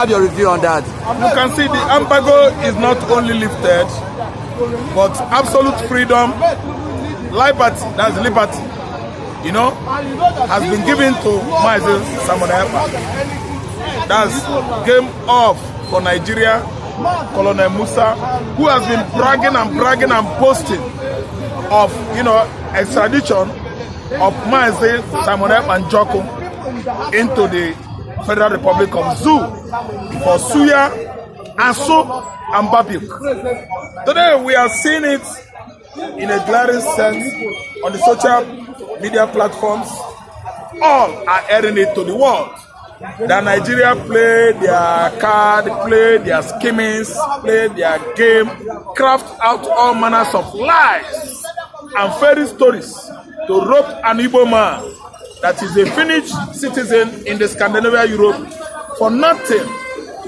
Have your review on that. You can see the embargo is not only lifted, but absolute freedom, liberty, that's liberty, you know, has been given to Simon Ekpa. That's game off for Nigeria, Colonel Musa, who has been bragging and boasting of, you know, extradition of Simon Ekpa and Joko into the Federal Republic of Zoo for Suya and So and Babuk. Today we are seeing it in a glaring sense on the social media platforms. All are airing it to the world. That Nigeria play their card, play their schemings, play their game, craft out all manners of lies and fairy stories to rope an Igbo man that is a Finnish citizen in the Scandinavian Europe for nothing,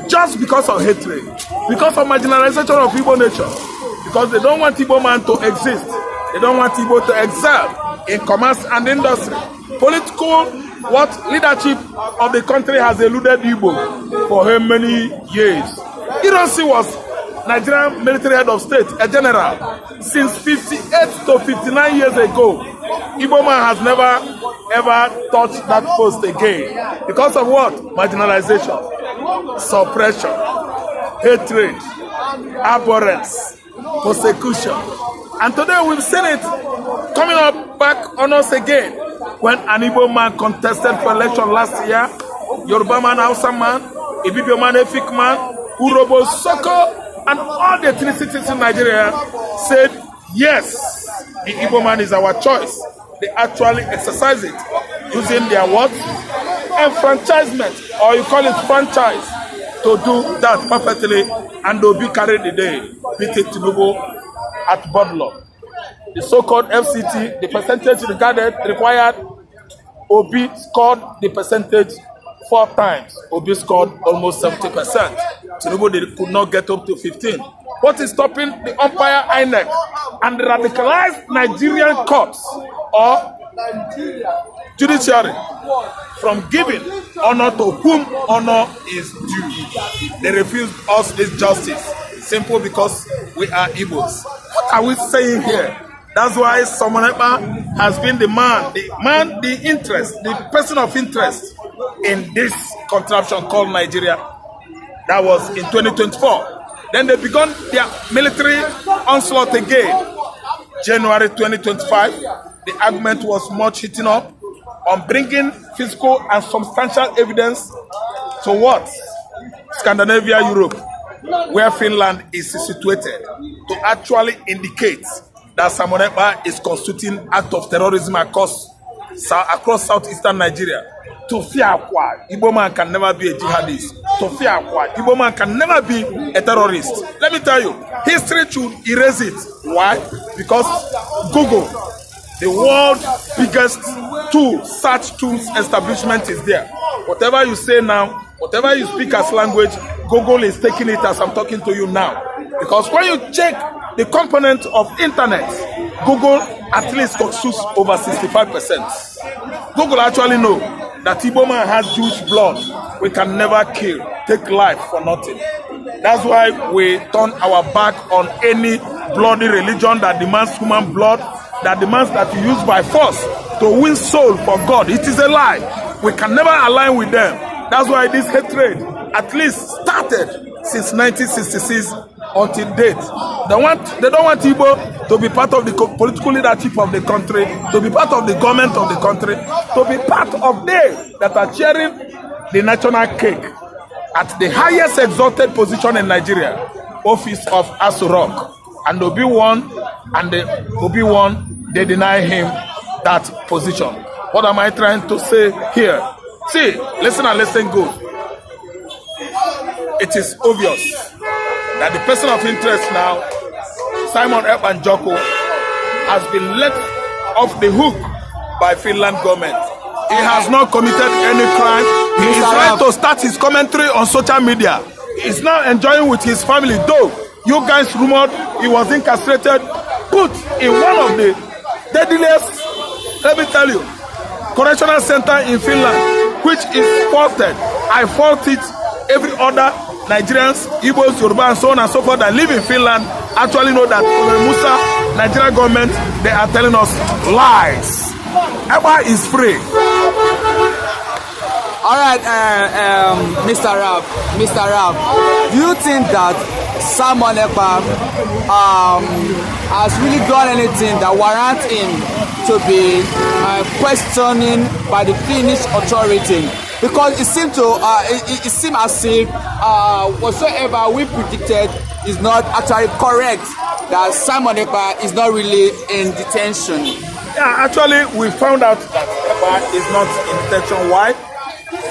just because of hatred, because of marginalization of Igbo nature, because they don't want Igbo man to exist, they don't want Igbo to excel in commerce and industry. Political leadership of the country has eluded Igbo for how many years? Ironsi was Nigerian military head of state, a general, since 58 to 59 years ago. Igbo man has never ever touched that post again. Because of what? Marginalization, suppression, hatred, abhorrence, persecution. And today we've seen it coming up back on us again. When an Igbo man contested for election last year, Yoruba man, Hausa man, Ibibio man, Efik man, Urobo, Soko, and all the ethnicities in Nigeria said, yes, the Igbo man is our choice. They actually exercise it using their what? Enfranchisement, or you call it franchise, to do that perfectly, and they'll be carried the day, beat it to Tinubu at Bodlum. The so-called FCT, the percentage required, Obi scored the percentage 4 times. Obi scored almost 70%. Tinubu could not get up to 15. What is stopping the umpire INEC and the radicalized Nigerian courts or judiciary from giving honor to whom honor is due? They refuse us this justice, simple because we are Igbos. What are we saying here? That's why Simon Ekpa has been the person of interest in this contraption called Nigeria. That was in 2024. Then they began their military onslaught again. January 2025, the argument was much heating up on bringing physical and substantial evidence to what? Scandinavia, Europe, where Finland is situated, to actually indicate that Simon Ekpa is constituting act of terrorism across southeastern Nigeria. To Fiakwa, Igbo man can never be a jihadist. To Fiakwa, Igbo man can never be a terrorist. Let me tell you, history should erase it. Why? Because Google, the world's biggest search tools establishment, is there. Whatever you say now, whatever you speak as language, Google is taking it as I'm talking to you now. Because when you check the component of internet, Google at least consumes over 65%. Google actually know that Igbo man has Jewish blood. We can never kill, take life for nothing. That's why we turn our back on any bloody religion that demands human blood, that demands that you use by force to win soul for God. It is a lie. We can never align with them. That's why this hatred at least started since 1966 until date. They don't want Igbo to be part of the political leadership of the country, to be part of the government of the country, to be part of they that are sharing the national cake at the highest exalted position in Nigeria, office of Aso Rock. And Obi-Wan, they deny him that position. What am I trying to say here? See, listen and listen good. It is obvious that the person of interest now, Simon Ekpa and Joko, has been let off the hook by Finland government. He has not committed any crime. He is right to start his commentary on social media. He is now enjoying with his family, though you guys rumored he was incarcerated, put in one of the deadliest, let me tell you, correctional center in Finland, which is faulted. I fault it every other Nigerians, Igbos, Yoruba, and so on and so forth that live in Finland actually know that Musa, Nigerian government, they are telling us lies. Ekpa is free. All right, Mr. Rap, do you think that Simon Ekpa has really done anything that warrants him to be questioning by the Finnish authority? Because it seemed as if whatsoever we predicted is not actually correct, that Simon Ekpa is not really in detention. Yeah, actually, we found out that Ekpa is not in detention. Why?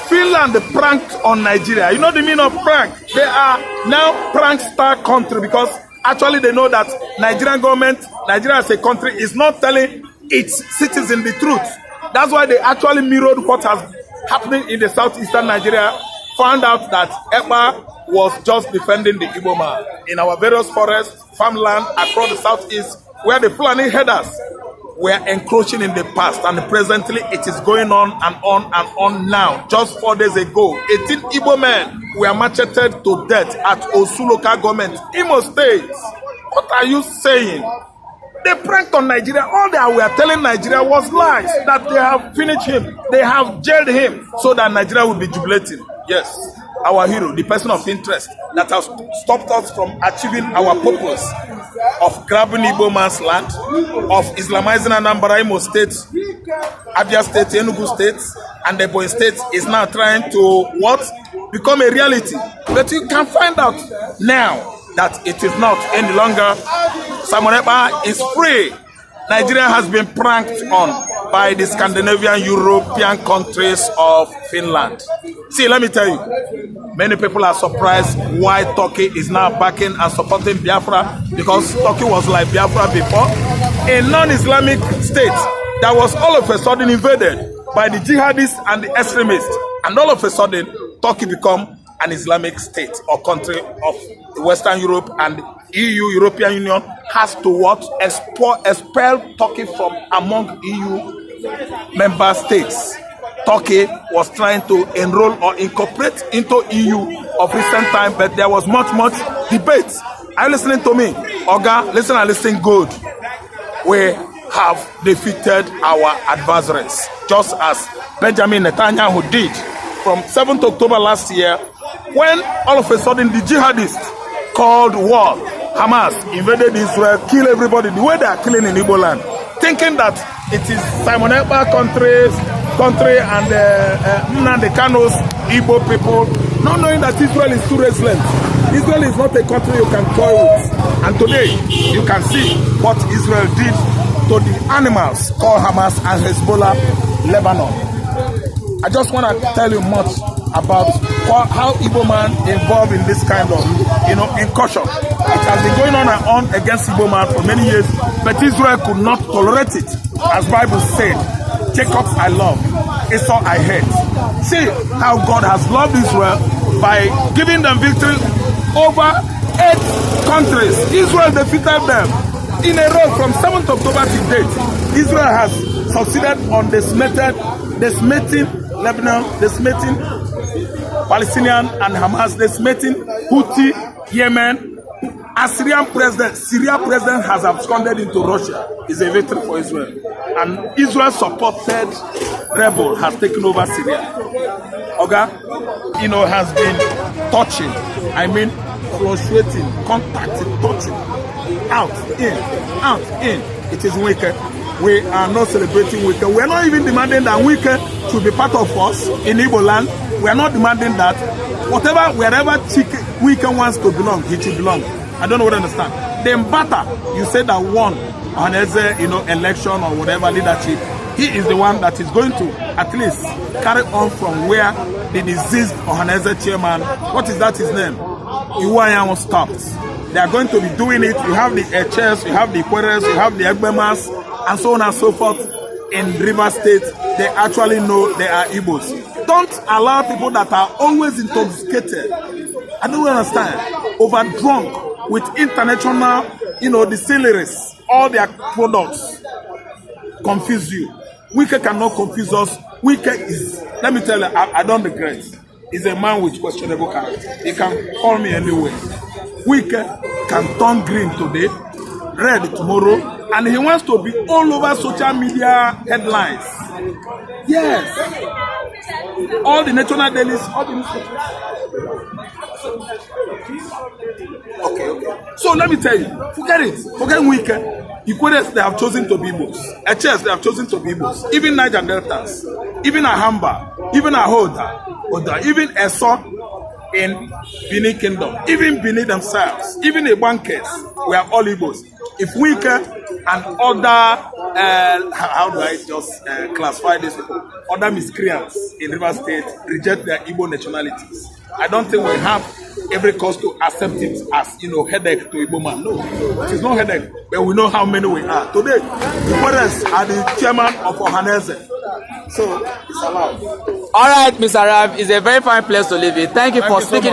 Finland pranked on Nigeria. You know the meaning of prank? They are now prankster country because actually they know that Nigerian government, Nigeria as a country, is not telling its citizens the truth. That's why they actually mirrored what has happening in the southeastern Nigeria, found out that Ekpa was just defending the Igbo man in our various forests, farmland across the southeast, where the Fulani headers were encroaching in the past, and presently it is going on and on and on now. Just 4 days ago, 18 Igbo men were macheted to death at Osu local government, Imo State. What are you saying? They pranked on Nigeria. All they were telling Nigeria was lies, that they have finished him, they have jailed him, so that Nigeria will be jubilating. Yes, our hero, the person of interest that has stopped us from achieving our purpose of grabbing Igbo man's land, of Islamizing Anambra, Imo State, Abia State, Enugu State, and the Ebonyi State is now trying to what? Become a reality. But you can find out now that it is not any longer. Simon Ekpa is free. Nigeria has been pranked on by the Scandinavian European countries of Finland. See, let me tell you, many people are surprised why Turkey is now backing and supporting Biafra, because Turkey was like Biafra before, a non-Islamic state that was all of a sudden invaded by the jihadists and the extremists, and all of a sudden Turkey become an Islamic state or country of Western Europe, and EU, European Union, has to what? Expel Turkey from among EU member states. Turkey was trying to enroll or incorporate into EU of recent time, but there was much debate. Are you listening to me? Oga, listen and listen good. We have defeated our adversaries, just as Benjamin Netanyahu did from 7th October last year, when all of a sudden the jihadists called war, Hamas invaded Israel, kill everybody the way they are killing in Igbo land, thinking that it is Simon Ekpa country and the Kano's Igbo people, not knowing that Israel is too resilient. Israel is not a country you can toy with. And today, you can see what Israel did to the animals called Hamas and Hezbollah, Lebanon. I just want to tell you much about how Igbo man involved in this kind of, incursion. It has been going on and on against Igbo man for many years, but Israel could not tolerate it. As Bible said, Jacob I love, Esau I hate. See how God has loved Israel by giving them victory over 8 countries. Israel defeated them in a row from 7th October to date. Israel has succeeded on decimating Lebanon, decimating Palestinian and Hamas, decimating Houthi, Yemen. Syria president has absconded into Russia. It's a victory for Israel. And Israel-supported rebel has taken over Syria. Oga, has been touching, fluctuating, contacting, touching, out, in. It is wicked. We are not celebrating weekend. We are not even demanding that weekend should be part of us in Igbo land. We are not demanding that wherever weekend wants to belong, it should belong. I don't know what I understand. The Mbata, you said that won on election or whatever leadership, he is the one that is going to at least carry on from where the deceased Ohaneze chairman, what is that his name? Iwayan stopped. They are going to be doing it. You have the Eches, you have the Ikweres, you have the Egbemas, and so on and so forth. In River State, they actually know they are Igbos. Don't allow people that are always intoxicated, I don't understand, overdrunk with international, distilleries, all their products confuse you. Wike cannot confuse us. Wike is, let me tell you, I don't regret. is a man with questionable character. He can call me anywhere. Wike can turn green today, red tomorrow, and he wants to be all over social media headlines. Yes. All the national dailies, all the newspapers. Okay. So let me tell you, forget it. Forget Wike. Equators, they have chosen to be Igbos. HS, they have chosen to be Igbos. Even Niger Deltas, even Ahamba, even Ahoda, even Eso in Benin Kingdom, even Benin themselves, even the bankers, we are all Igbos. If Wike and other, how do I just classify these people? Other miscreants in River State reject their Igbo nationalities. I don't think we have every cause to accept it as, headache to Igbo man. No, it is no headache, but we know how many we are. Today, the brothers are the chairman of Ohanese. So, it's allowed. All right, Mr. Rav, it's a very fine place to live in. Thank you for speaking.